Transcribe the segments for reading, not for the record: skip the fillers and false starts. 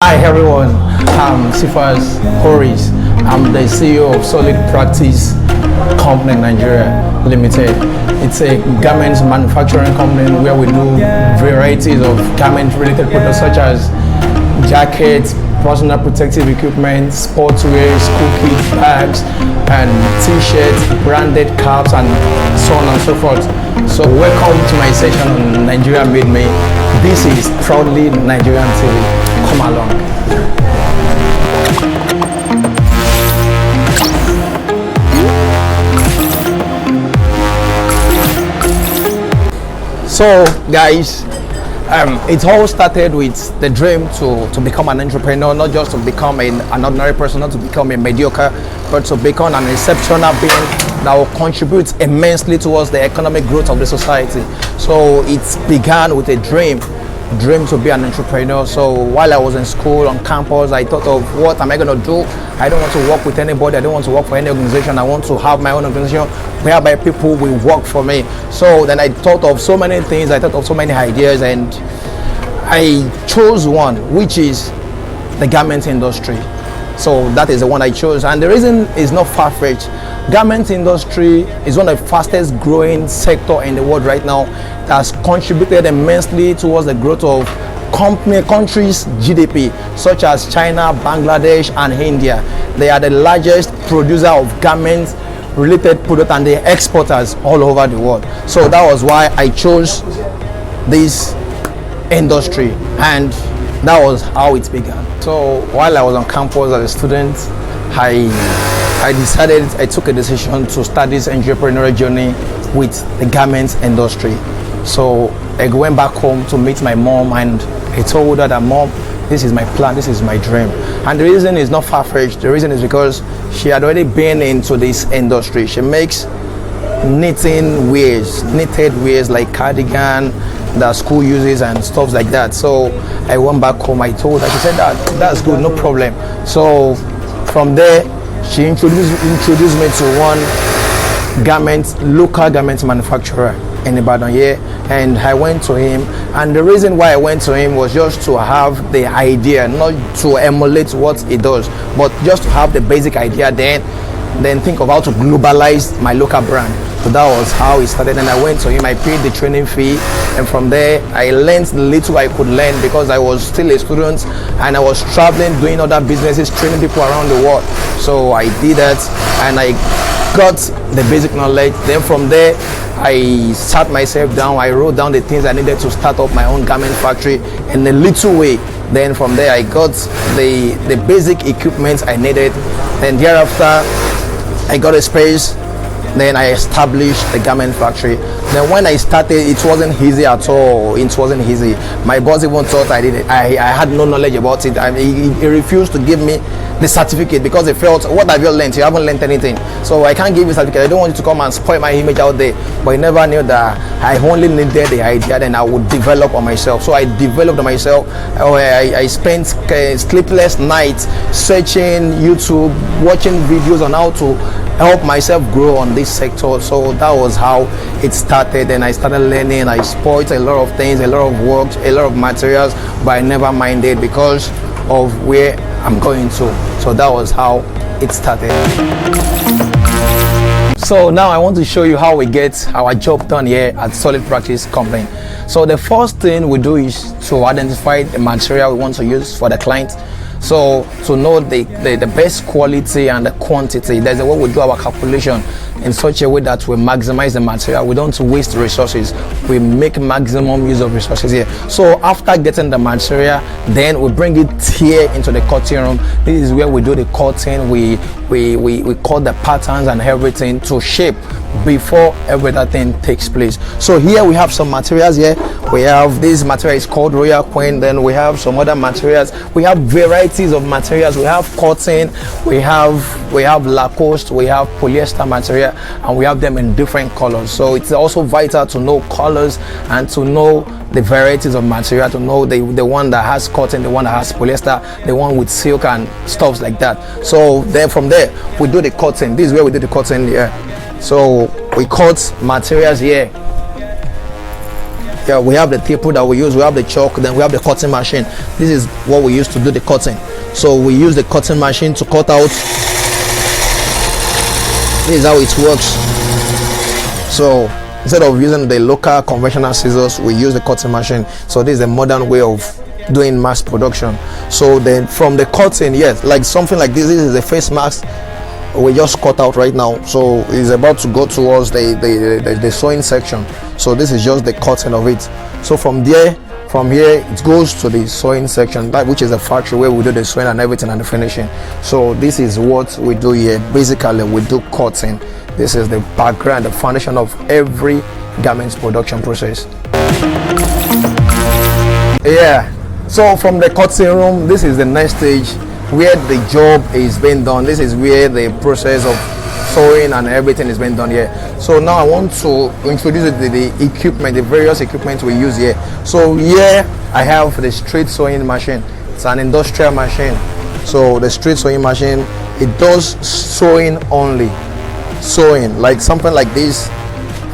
Hi everyone, I'm Cephas Oris. I'm the CEO of Solid Practice Company Nigeria Limited. It's a garments manufacturing company where we do varieties of garment related products such as jackets, personal protective equipment, sportswear, school kids, bags, and t-shirts, branded caps, and so on and so forth. So welcome to my session on Nigeria Made Me. This is proudly Nigerian TV. Come along. So guys, it all started with the dream to become an entrepreneur, not just to become an ordinary person, not to become a mediocre, but to become an exceptional being that will contribute immensely towards the economic growth of the society. So it began with a dream to be an entrepreneur. So while I was in school on campus, I thought of what am I going to do. I don't want to work with anybody. I don't want to work for any organization. I want to have my own organization whereby people will work for me. So then I thought of so many things. I thought of so many ideas, and I chose one, which is the garment industry. So that is the one I chose, and the reason is not far-fetched. Garment industry is one of the fastest growing sector in the world right now. That has contributed immensely towards the growth of countries' GDP, such as China, Bangladesh, and India. They are the largest producer of garments related products, and the exporters all over the world. So that was why I chose this industry, and that was how it began. So while I was on campus as a student, I took a decision to start this entrepreneurial journey with the garments industry. So I went back home to meet my mom, and I told her that, Mom, this is my plan, this is my dream. And the reason is not far-fetched. The reason is because she had already been into this industry. She makes knitted wears like cardigan that school uses and stuff like that. So I went back home, I told her, she said that's good, no problem. So from there, she introduced me to one local garment manufacturer in Ibadan here, and I went to him. And the reason why I went to him was just to have the idea, not to emulate what he does, but just to have the basic idea, then think of how to globalize my local brand. So that was how it started, and I went to him. I paid the training fee, and from there I learned the little I could learn, because I was still a student and I was traveling, doing other businesses, training people around the world. So I did that, and I got the basic knowledge. Then from there I sat myself down, I wrote down the things I needed to start up my own garment factory in a little way. Then from there I got the basic equipment I needed. Then thereafter I got a space. Then I established the garment factory. Then when I started, it wasn't easy at all. It wasn't easy. My boss even thought I did it. I had no knowledge about it. He refused to give me the certificate, because he felt, what have you learned? You haven't learned anything. So I can't give you a certificate. I don't want you to come and spoil my image out there. But he never knew that I only needed the idea, then I would develop on myself. So I developed on myself. I spent sleepless nights searching YouTube, watching videos on how to help myself grow on this sector. So that was how it started, and I started learning. I spoiled a lot of things, a lot of work, a lot of materials, but I never minded because of where I'm going to. So that was how it started. So now I want to show you how we get our job done here at Solid Practice Company. So the first thing we do is to identify the material we want to use for the client. So to know the best quality and the quantity, there's a way we do our calculation in such a way that we maximize the material. We don't waste resources. We make maximum use of resources here. So after getting the material, then we bring it here into the cutting room. This is where we do the cutting. We cut the patterns and everything to shape before everything takes place. So here we have some materials here. We have this material is called Royal Queen. Then we have some other materials. We have varieties of materials. We have cotton, we have Lacoste, we have polyester material, and we have them in different colors. So it's also vital to know colors and to know the varieties of material, to know the one that has cotton, the one that has polyester, the one with silk and stuff like that. So then from there we do the cotton. This is where we do the cotton here. So we cut materials here Yeah, we have the table that we use, we have the chalk, then we have the cutting machine. This is what we use to do the cutting. So we use the cutting machine to cut out. This is how it works. So instead of using the local conventional scissors, we use the cutting machine. So this is a modern way of doing mass production. So then from the cutting, yes, like something like this is a face mask we just cut out right now. So it's about to go towards the sewing section. So this is just the cutting of it. So from here it goes to the sewing section, which is a factory where we do the sewing and everything and the finishing. So this is what we do here. Basically we do cutting. This is the background, the foundation of every garments production process. Yeah, so from the cutting room, this is the next stage where the job is being done. This is where the process of sewing and everything is being done here. So now I want to introduce the equipment, the various equipment we use here. So here I have the straight sewing machine. It's an industrial machine. So the straight sewing machine, it does sewing only. Sewing, like something like this,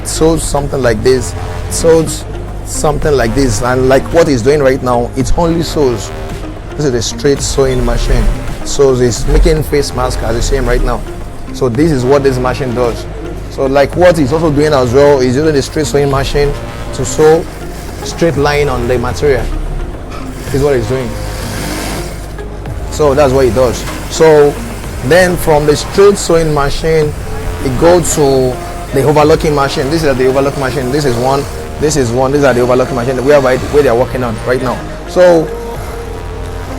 it sews something like this, it sews something like this, and like what it's doing right now, it only sews. This is a straight sewing machine. So it's making face mask as it's saying right now. So this is what this machine does. So like what it's also doing as well is using the straight sewing machine to sew straight line on the material. This is what it's doing. So that's what it does. So then from the straight sewing machine, it goes to the overlocking machine. This is the overlock machine. This is one. This is one. These are the overlocking machine where they are working on right now. So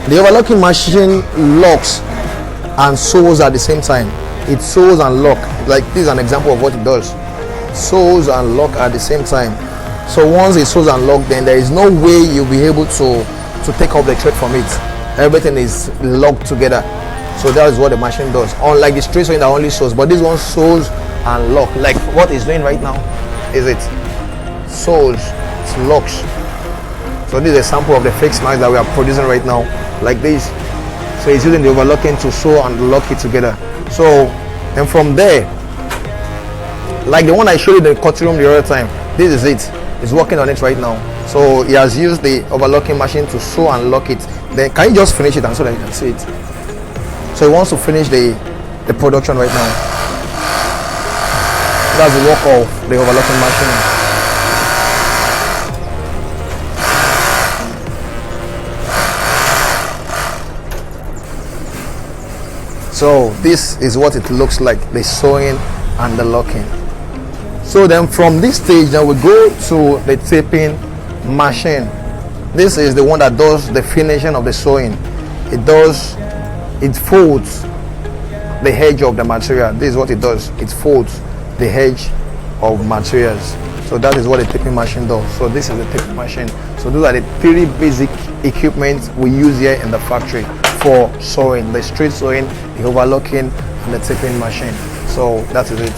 the overlocking machine locks and sews at the same time. It sews and lock. Like this is an example of what it does. Sews and lock at the same time. So once it sews and lock, then there is no way you'll be able to take off the thread from it. Everything is locked together. So that is what the machine does. Unlike the straight sewing that only sews, but this one sews and lock. Like what it's doing right now is it sews, it locks. So this is a sample of the fixed mask that we are producing right now, like this. So it's using the overlocking to sew and lock it together. So and from there, like the one I showed you in the cutting room the other time, this is it. It's working on it right now. So he has used the overlocking machine to sew and lock it. Then can you just finish it and so that you can see it? So he wants to finish the production right now. That's the work of the overlocking machine. So this is what it looks like, the sewing and the locking. So then from this stage, now we go to the taping machine. This is the one that does the finishing of the sewing. It folds the edge of the material. This is what it does. It folds the edge of materials. So that is what the taping machine does. So this is the taping machine. So those are the three basic equipment we use here in the factory for sewing: the straight sewing, the overlocking, and the taping machine. So that is it.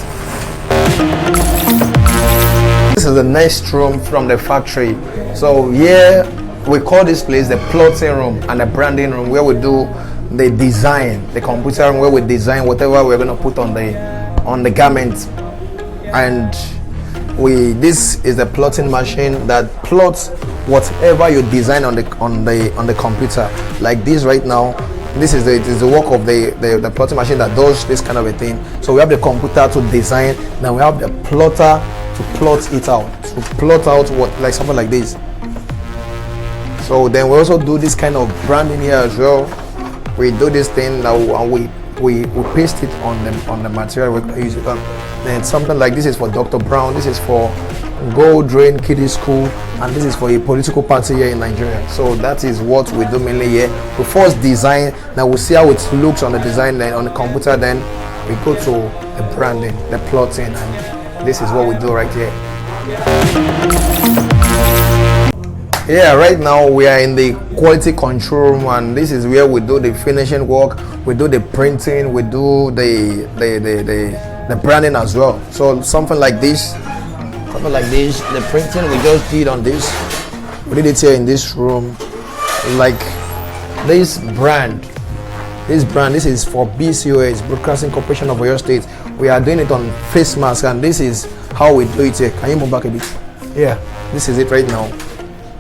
This is the next room from the factory. So here we call this place the plotting room and the branding room, where we do the design, the computer room where we design whatever we're going to put on the garment. And this is the plotting machine that plots whatever you design on the computer. Like this right now, this is the work of the plotting machine that does this kind of a thing. So we have the computer to design, then we have the plotter to plot it out, to plot out what, like something like this. So then we also do this kind of branding here as well. We do this thing now and we paste it on the material we're going to use it on. Then something like this is for Dr. Brown, this is for Gold Rain Kiddie School, and this is for a political party here in Nigeria. So that is what we do mainly here. We first design, now we see how it looks on the design, then on the computer, then we go to the branding, the plotting, and this is what we do right here. Yeah, right now we are in the quality control room, and this is where we do the finishing work, we do the printing, we do the branding as well. So something like this, the printing we just did on this, we did it here in this room. Like this brand, this is for BCOS, Broadcasting Corporation of Oyo State. We are doing it on face mask, and this is how we do it here. Can you move back a bit? Yeah. This is it right now.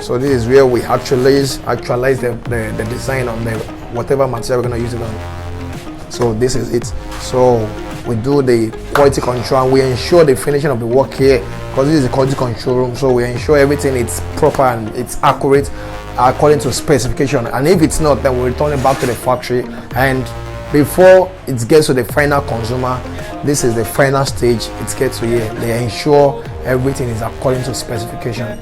So this is where we actualize the design on the whatever material we're going to use it on. So this is it. So we do the quality control and we ensure the finishing of the work here, because this is a quality control room. So we ensure everything is proper and it's accurate according to specification. And if it's not, then we return it back to the factory. And before it gets to the final consumer, this is the final stage. It gets to here. They ensure everything is according to specification.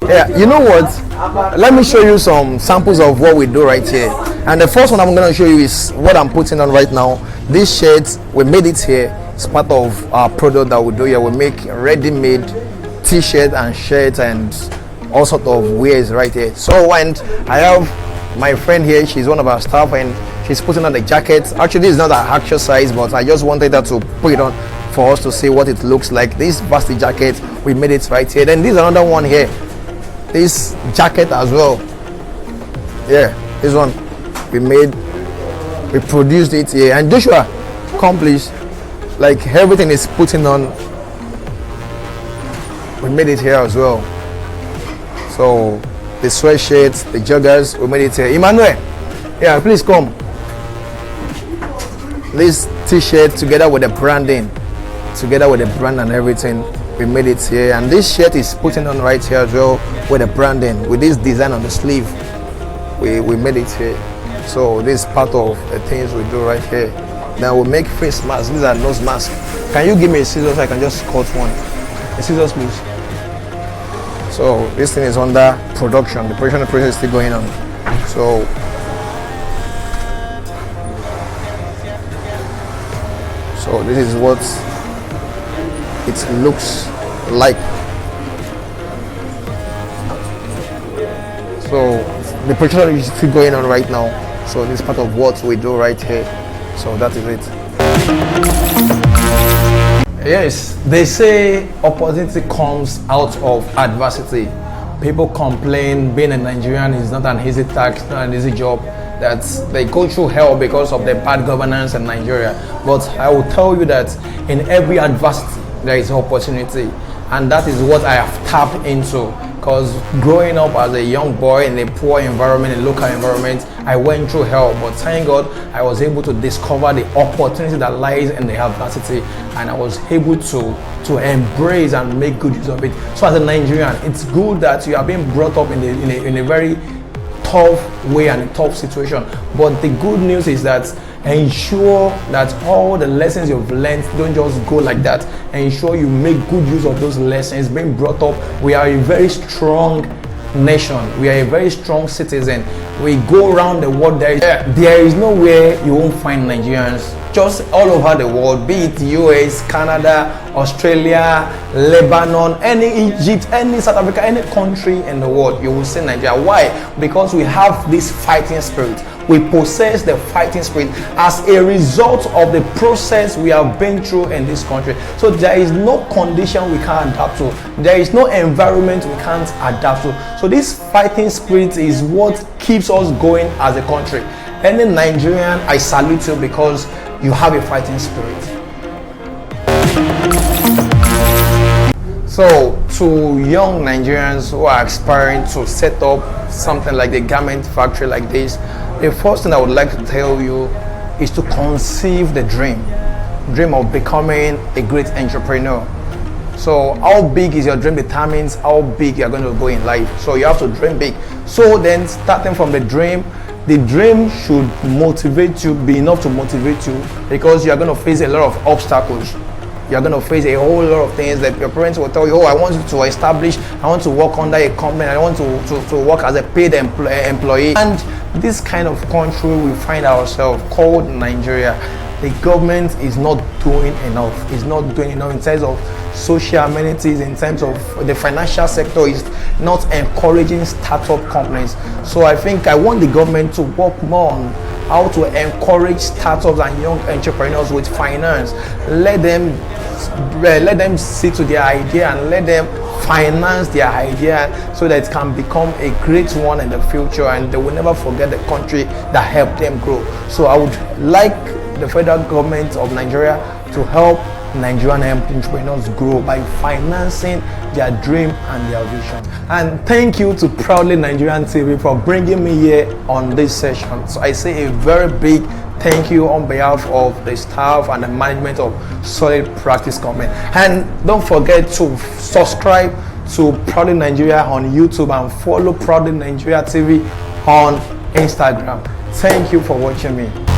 Yeah, you know what? Let me show you some samples of what we do right here. And the first one I'm going to show you is what I'm putting on right now. This shirt, we made it here. It's part of our product that we do here. We make ready-made t-shirt and shirts and all sort of wears right here. So, and I have my friend here. She's one of our staff and she's putting on the jacket. Actually, this is not her actual size, but I just wanted her to put it on for us to see what it looks like. This varsity jacket, we made it right here. Then there's another one here. This jacket as well. Yeah, this one we produced it here. And Joshua, come please. Like everything is putting on. We made it here as well. So the sweatshirts, the joggers, we made it here. Emmanuel, yeah, please come. This t-shirt together with the branding, together with the brand and everything, we made it here. And this shirt is putting on right here as well with the branding, with this design on the sleeve. We made it here. So this is part of the things we do right here. Then we make face masks. These are nose masks. Can you give me a scissors so I can just cut one? A scissors please. So this thing is under production. The production process is still going on. So this is what it looks like. So the production is still going on right now. So this is part of what we do right here. So that is it. Yes, they say opportunity comes out of adversity. People complain being a Nigerian is not an easy task, not an easy job, that they go through hell because of the bad governance in Nigeria. But I will tell you that in every adversity there is opportunity, and that is what I have tapped into. Because growing up as a young boy in a poor environment, a local environment, I went through hell, but thank God I was able to discover the opportunity that lies in the adversity, and I was able to embrace and make good use of it. So as a Nigerian, it's good that you are being brought up in a very tough way and a tough situation, but the good news is that ensure that all the lessons you've learned don't just go like that. Ensure you make good use of those lessons being brought up. We are a very strong nation. We are a very strong citizen. We go around the world. There is nowhere you won't find Nigerians. Just all over the world, be it US, Canada, Australia, Lebanon, any Egypt, any South Africa, any country in the world, you will see Nigeria. Why? Because we have this fighting spirit. We possess the fighting spirit as a result of the process we have been through in this country. So there is no condition we can't adapt to. There is no environment we can't adapt to. So this fighting spirit is what keeps us going as a country. Any Nigerian, I salute you because you have a fighting spirit. So to young Nigerians who are aspiring to set up something like a garment factory like this, the first thing I would like to tell you is to conceive the dream of becoming a great entrepreneur. So how big is your dream determines how big you're going to go in life. So you have to dream big. So then starting from the dream should motivate you, be enough to motivate you, because you're going to face a lot of obstacles. You're going to face a whole lot of things that your parents will tell you, oh, I want you to establish, I want to work under a company, I want to work as a paid employee. And this kind of country we find ourselves called Nigeria, the government is not doing enough. It's not doing enough in terms of social amenities, in terms of the financial sector is not encouraging startup companies. So I think I want the government to work more on how to encourage startups and young entrepreneurs with finance. Let them see to their idea and let them finance their idea so that it can become a great one in the future, and they will never forget the country that helped them grow. So I would like the federal government of Nigeria to help Nigerian entrepreneurs grow by financing their dream and their vision. And thank you to Proudly Nigerian TV for bringing me here on this session. So I say a very big thank you on behalf of the staff and the management of Solid Practice Company. And don't forget to subscribe to Proudly Nigeria on YouTube and follow Proudly Nigeria TV on Instagram. Thank you for watching me.